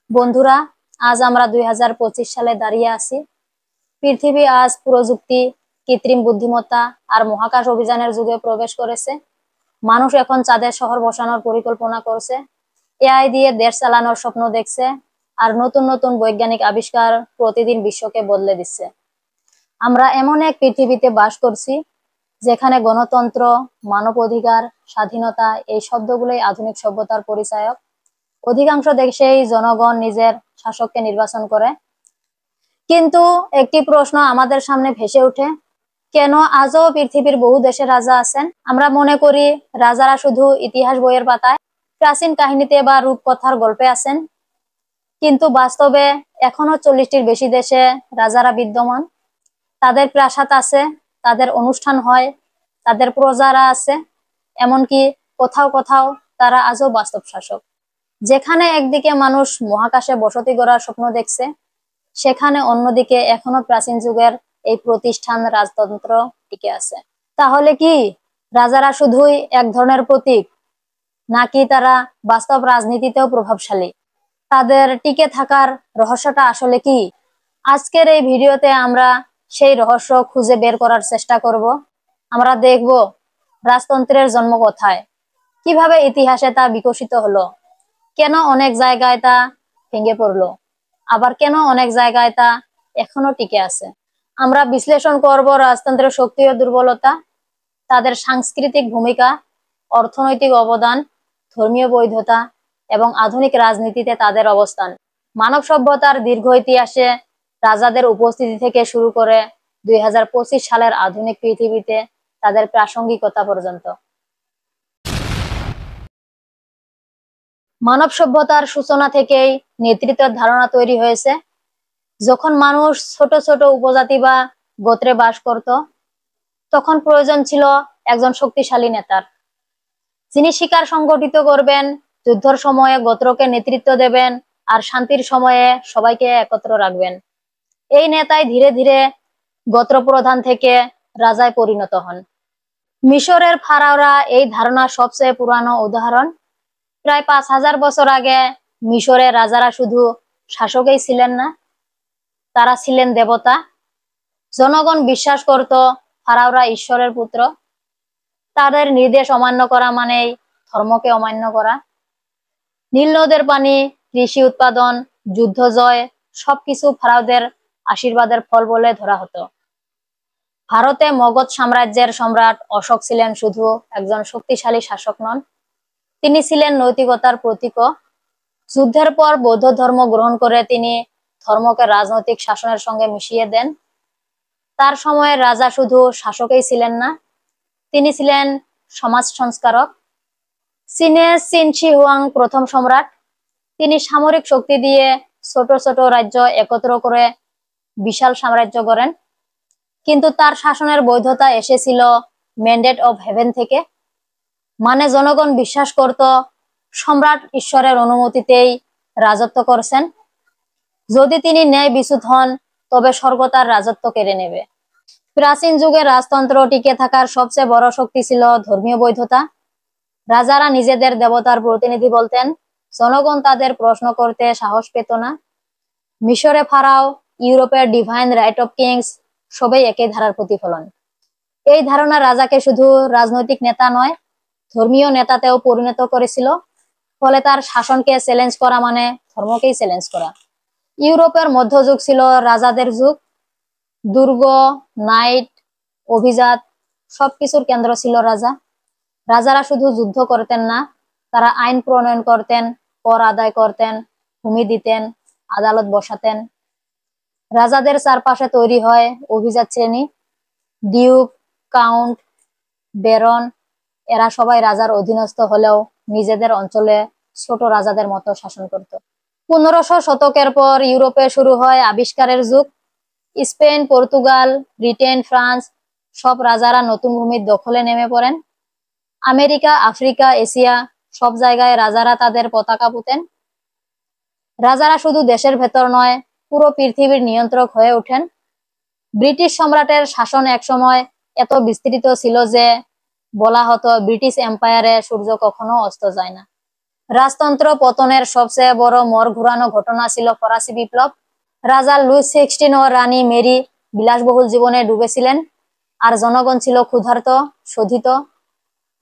বন্ধুরা, আজ আমরা 2025 সালে দাঁড়িয়ে আছি। পৃথিবী আজ প্রযুক্তি, কৃত্রিম বুদ্ধিমত্তা আর মহাকাশ অভিযানের যুগে প্রবেশ করেছে। মানুষ এখন চাঁদের শহর বসানোর পরিকল্পনা করছে, এআই দিয়ে দেশ চালানোর স্বপ্ন দেখছে, আর নতুন নতুন বৈজ্ঞানিক আবিষ্কার প্রতিদিন বিশ্বকে বদলে দিচ্ছে। আমরা এমন এক পৃথিবীতে বাস করছি যেখানে গণতন্ত্র, মানব অধিকার, স্বাধীনতা এই শব্দগুলোই আধুনিক সভ্যতার পরিচায়ক। অধিকাংশ দেশেই জনগণ নিজের শাসককে নির্বাচন করে। কিন্তু একটি প্রশ্ন আমাদের সামনে ভেসে ওঠে, কেন আজও পৃথিবীর বহু দেশে রাজা আছেন? আমরা মনে করি রাজারা শুধু ইতিহাস বইয়ের পাতায়, প্রাচীন কাহিনীতে বা রূপকথার গল্পে আছেন, কিন্তু বাস্তবে এখনো 40টির বেশি দেশে রাজারা বিদ্যমান। তাদের প্রাসাদ আছে, তাদের অনুষ্ঠান হয়, তাদের প্রজারা আছে, এমনকি কোথাও কোথাও তারা আজও বাস্তব শাসক। যেখানে একদিকে মানুষ মহাকাশে বসতি গড়ার স্বপ্ন দেখছে, সেখানে অন্যদিকে এখনো প্রাচীন যুগের এই প্রতিষ্ঠান রাজতন্ত্র টিকে আছে। তাহলে কি রাজারা শুধুই এক ধরনের প্রতীক, নাকি তারা বাস্তব রাজনীতিতেও প্রভাবশালী? তাদের টিকে থাকার রহস্যটা আসলে কি? আজকের এই ভিডিওতে আমরা সেই রহস্য খুঁজে বের করার চেষ্টা করব। আমরা দেখব রাজতন্ত্রের জন্ম কোথায়, কিভাবে ইতিহাসে তা বিকশিত হলো, কেন অনেক জায়গায় তা ভেঙে পড়লো, আবার কেন অনেক জায়গায় তা এখনো টিকে আছে। আমরা বিশ্লেষণ করব রাজতন্ত্রের শক্তি ও দুর্বলতা, তাদের সাংস্কৃতিক ভূমিকা, অর্থনৈতিক অবদান, ধর্মীয় বৈধতা এবং আধুনিক রাজনীতিতে তাদের অবস্থান। মানব সভ্যতার দীর্ঘ ইতিহাসে রাজাদের উপস্থিতি থেকে শুরু করে 2025 সালের আধুনিক পৃথিবীতে তাদের প্রাসঙ্গিকতা পর্যন্ত। মানব সভ্যতার সূচনা থেকেই নেতৃত্বের ধারণা তৈরি হয়েছে। যখন মানুষ ছোট ছোট উপজাতি বা গোত্রে বাস করত, তখন প্রয়োজন ছিল একজন শক্তিশালী নেতার, যিনি শিকার সংগঠিত করবেন, যুদ্ধের সময়ে গোত্রকে নেতৃত্ব দেবেন আর শান্তির সময়ে সবাইকে একত্র রাখবেন। এই নেতাই ধীরে ধীরে গোত্র প্রধান থেকে রাজায় পরিণত হন। মিশরের ফারাওরা এই ধারণার সবচেয়ে পুরানো উদাহরণ। প্রায় 5000 বছর আগে মিশরের রাজারা শুধু শাসকই ছিলেন না, তারা ছিলেন দেবতা। জনগণ বিশ্বাস করত ফারাওরা ঈশ্বরের পুত্র। তাদের নির্দেশ অমান্য করা মানেই ধর্মকে অমান্য করা। নীল নদের পানি, কৃষি উৎপাদন, যুদ্ধ জয় সবকিছু ফারাওদের আশীর্বাদের ফল বলে ধরা হতো। ভারতে মগধ সাম্রাজ্যের সম্রাট অশোক ছিলেন শুধু একজন শক্তিশালী শাসক নন, তিনি ছিলেন নৈতিকতার প্রতীকও। যুদ্ধের পর বৌদ্ধ ধর্ম গ্রহণ করে তিনি ধর্মকে রাজনৈতিক শাসনের সঙ্গে মিশিয়ে দেন। তার সময়ে রাজা শুধু শাসকই ছিলেন না, তিনি ছিলেন সমাজ সংস্কারক। চীনের চিন শি হুয়াং প্রথম সম্রাট, তিনি সামরিক শক্তি দিয়ে ছোট ছোট রাজ্য একত্র করে বিশাল সাম্রাজ্য গড়েন। কিন্তু তার শাসনের বৈধতা এসেছিল ম্যান্ডেট অফ হেভেন থেকে, মানে জনগণ বিশ্বাস করত সম্রাট ঈশ্বরের অনুমতিতেই রাজত্ব করছেন। যদি তিনি ন্যায় বিচ্যুত হন, তবে স্বর্গ তার রাজত্ব কেড়ে নেবে। প্রাচীন যুগে রাজতন্ত্র টিকে থাকার সবচেয়ে বড় শক্তি ছিল ধর্মীয় বৈধতা। রাজারা নিজেদের দেবতার প্রতিনিধি বলতেন, জনগণ তাদের প্রশ্ন করতে সাহস পেত না। মিশরে ফারাও, ইউরোপের ডিভাইন রাইট অফ কিংস সবই একই ধারার প্রতিফলন। এই ধারণা রাজাকে শুধু রাজনৈতিক নেতা নয়, ধর্মীয় নেতাতেও পরিণত করেছিল। ফলে তার শাসনকে চ্যালেঞ্জ করা মানে ধর্মকেই চ্যালেঞ্জ করা। ইউরোপের মধ্যযুগ ছিল রাজাদের যুগ। দুর্গ, নাইট, অভিজাত সবকিছুর কেন্দ্র ছিল রাজা। রাজারা শুধু যুদ্ধ করতেন না, তারা আইন প্রণয়ন করতেন, কর আদায় করতেন, ভূমি দিতেন, আদালত বসাতেন। রাজাদের চারপাশে তৈরি হয় অভিজাত শ্রেণী, ডিউক, কাউন্ট, বেরন। এরা সবাই রাজার অধীনস্থ হলেও নিজেদের অঞ্চলে ছোট রাজাদের মতো শাসন করত। 1500 শতকের পর ইউরোপে শুরু হয় আবিষ্কারের যুগ। স্পেন, পর্তুগাল, ব্রিটেন, ফ্রান্স সব রাজারা নতুন ভূমির দখলে নেমে পড়েন। আমেরিকা, আফ্রিকা, এশিয়া সব জায়গায় রাজারা তাদের পতাকা পুঁতেন। রাজারা শুধু দেশের ভেতর নয়, পুরো পৃথিবীর নিয়ন্ত্রক হয়ে ওঠেন। ব্রিটিশ সম্রাটের শাসন একসময় এত বিস্তৃত ছিল যে বলা হতো ব্রিটিশ এম্পায়ারে সূর্য কখনো অস্ত যায় না। রাজতন্ত্র পতনের সবচেয়ে বড় মোড় ঘুরানো ঘটনা ছিল ফরাসি বিপ্লব। রাজা লুইস 16 ও রানী মেরি বিলাসবহুল জীবনে ডুবেছিলেন, আর জনগণ ছিল ক্ষুধার্ত, শোধিত।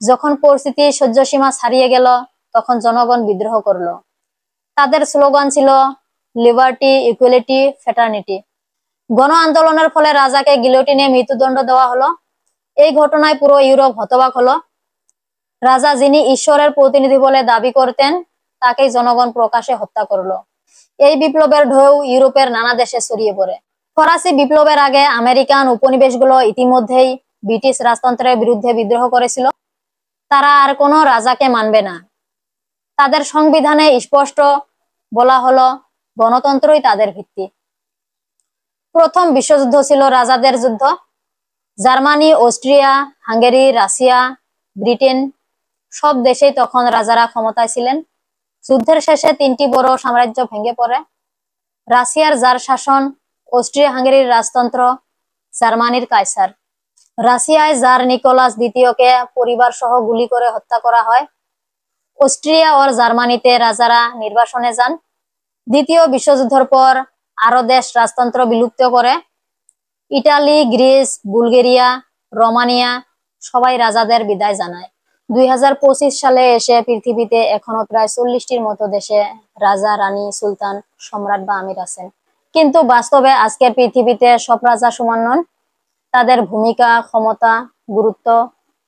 যখন পরিস্থিতি সহ্যসীমা ছাড়িয়ে গেল, তখন জনগণ বিদ্রোহ করলো। তাদের স্লোগান ছিল লিবার্টি, ইকুয়ালিটি, ফ্র্যাটার্নিটি। গণ আন্দোলনের ফলে রাজাকে গিলোটিনে মৃত্যুদণ্ড দেওয়া হলো। এই ঘটনায় পুরো ইউরোপ হতবাক হলো। রাজা, যিনি ঈশ্বরের প্রতিনিধি বলে দাবি করতেন, তাকেই জনগণ প্রকাশ্যে হত্যা করলো। এই বিপ্লবের ঢেউ ইউরোপের নানা দেশে ছড়িয়ে পড়ে। ফরাসি বিপ্লবের আগে আমেরিকান উপনিবেশগুলো ইতিমধ্যেই ব্রিটিশ রাজতন্ত্রের বিরুদ্ধে বিদ্রোহ করেছিল। তারা আর কোনো রাজাকে মানবে না। তাদের সংবিধানে স্পষ্ট বলা হলো, গণতন্ত্রই তাদের ভিত্তি। প্রথম বিশ্বযুদ্ধ ছিল রাজাদের যুদ্ধ। Germany, Austria, Hungary, Russia, Britain সব দেশেই তখন রাজারা ক্ষমতায় ছিলেন। যুদ্ধের শেষে তিনটি বড় সাম্রাজ্য ভেঙে পড়ে। রাশিয়ার জার শাসন, অস্ট্রিয়া হাঙ্গেরির রাজতন্ত্র, জার্মানির কাইসার। রাশিয়ায় জার নিকোলাস দ্বিতীয়কে পরিবার সহ গুলি করে হত্যা করা হয়। অস্ট্রিয়া ও জার্মানিতে রাজারা নির্বাসনে যান। দ্বিতীয় বিশ্বযুদ্ধের পর আরো দেশ রাজতন্ত্র বিলুপ্ত করে। ইটালি, গ্রিস, বুলগেরিয়া, রোমানিয়া সবাই রাজাদের বিদায় জানায়। 2025 সালে এসে পৃথিবীতে এখনো প্রায় 40টির মতো দেশে রাজা, রানী, সুলতান, সম্রাট বা আমির আছেন। কিন্তু বাস্তবে আজকের পৃথিবীতে সব রাজা সমান নন। তাদের ভূমিকা, ক্ষমতা, গুরুত্ব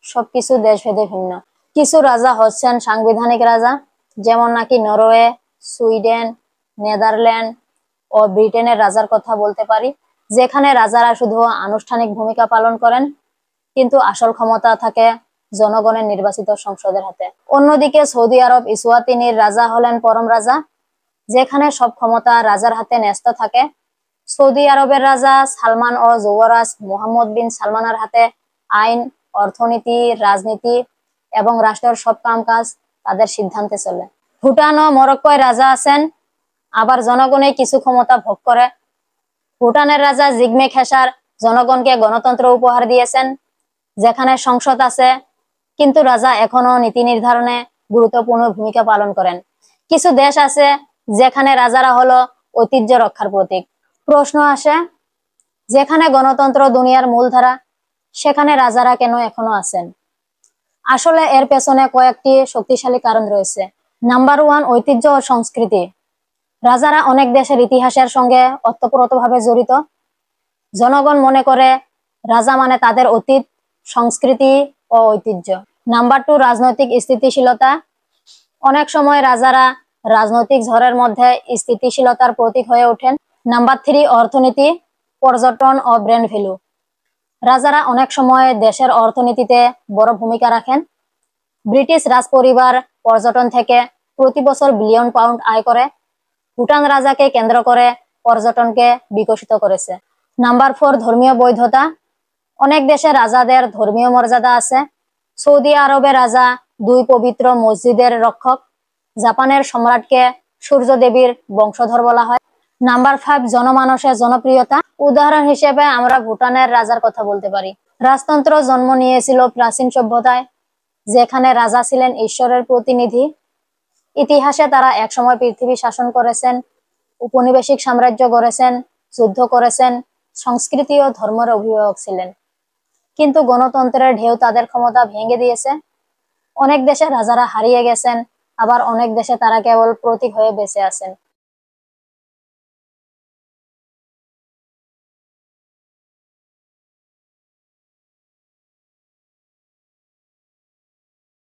সবকিছু দেশভেদে ভিন্ন। কিছু রাজা হচ্ছেন সাংবিধানিক রাজা, যেমন নাকি নরওয়ে, সুইডেন, নেদারল্যান্ড ও ব্রিটেনের রাজার কথা বলতে পারি, যেখানে রাজারা শুধু আনুষ্ঠানিক ভূমিকা পালন করেন, কিন্তু আসল ক্ষমতা থাকে জনগণের নির্বাচিত সংসদের হাতে। অন্যদিকে সৌদি আরব, ইসওয়াতিনির রাজা হলেন পরম রাজা, যেখানে সব ক্ষমতা রাজার হাতে ন্যস্ত থাকে। সৌদি আরবের রাজা সালমান ও যুবরাজ মোহাম্মদ বিন সালমানের হাতে আইন, অর্থনীতি, রাজনীতি এবং রাষ্ট্রের সব কামকাজ তাদের সিদ্ধান্তে চলে। ভুটান ও মরক্কোয় রাজা আছেন, আবার জনগণই কিছু ক্ষমতা ভোগ করে। ভুটানের রাজা জিগমে খেসার জনগণকে গণতন্ত্র উপহার দিয়েছেন, যেখানে সংসদ আছে, কিন্তু রাজা এখনো নীতি নির্ধারণে গুরুত্বপূর্ণ ভূমিকা পালন করেন। কিছু দেশ আছে যেখানে রাজারা হলো ঐতিহ্য রক্ষার প্রতীক। প্রশ্ন আসে, যেখানে গণতন্ত্র দুনিয়ার মূলধারা, সেখানে রাজারা কেন এখনো আছেন? আসলে এর পেছনে কয়েকটি শক্তিশালী কারণ রয়েছে। নাম্বার 1, ঐতিহ্য ও সংস্কৃতি। রাজারা অনেক দেশের ইতিহাসের সঙ্গে ওতপ্রোতভাবে জড়িত। জনগণ মনে করে রাজা মানে তাদের অতীত, সংস্কৃতি ও ঐতিহ্য। নাম্বার 2, রাজনৈতিক স্থিতিশীলতা। অনেক সময় রাজারা রাজনৈতিক ঝড়ের মধ্যে স্থিতিশীলতার প্রতীক হয়ে ওঠেন। নাম্বার 3, অর্থনীতি, পর্যটন ও ব্র্যান্ড ভ্যালু। রাজারা অনেক সময় দেশের অর্থনীতিতে বড় ভূমিকা রাখেন। ব্রিটিশ রাজপরিবার পর্যটন থেকে প্রতি বছর বিলিয়ন পাউন্ড আয় করে। ভুটান রাজাকে কেন্দ্র করে পর্যটনকে বিকশিত করেছে। নাম্বার 4, ধর্মীয় বৈধতা। অনেক দেশে রাজাদের ধর্মীয় মর্যাদা আছে। সৌদি আরবে রাজা 2 পবিত্র মসজিদের রক্ষক। জাপানের সম্রাটকে সূর্য দেবীর বংশধর বলা হয়। নাম্বার 5, জনমানসের জনপ্রিয়তা। উদাহরণ হিসেবে আমরা ভুটানের রাজার কথা বলতে পারি। রাজতন্ত্র জন্ম নিয়েছিল প্রাচীন সভ্যতায়, যেখানে রাজা ছিলেন ঈশ্বরের প্রতিনিধি। ইতিহাসে তারা একসময় পৃথিবী শাসন করেছেন, উপনিবেশিক সাম্রাজ্য গড়েছেন, যুদ্ধ করেছেন, সংস্কৃতি ও ধর্মের অভিভাবক ছিলেন। কিন্তু গণতন্ত্রের ঢেউ তাদের ক্ষমতা ভেঙে দিয়েছে। অনেক দেশে রাজারা হারিয়ে গেছেন, আবার অনেক দেশে তারা কেবল প্রতীক হয়ে বেঁচে আছেন।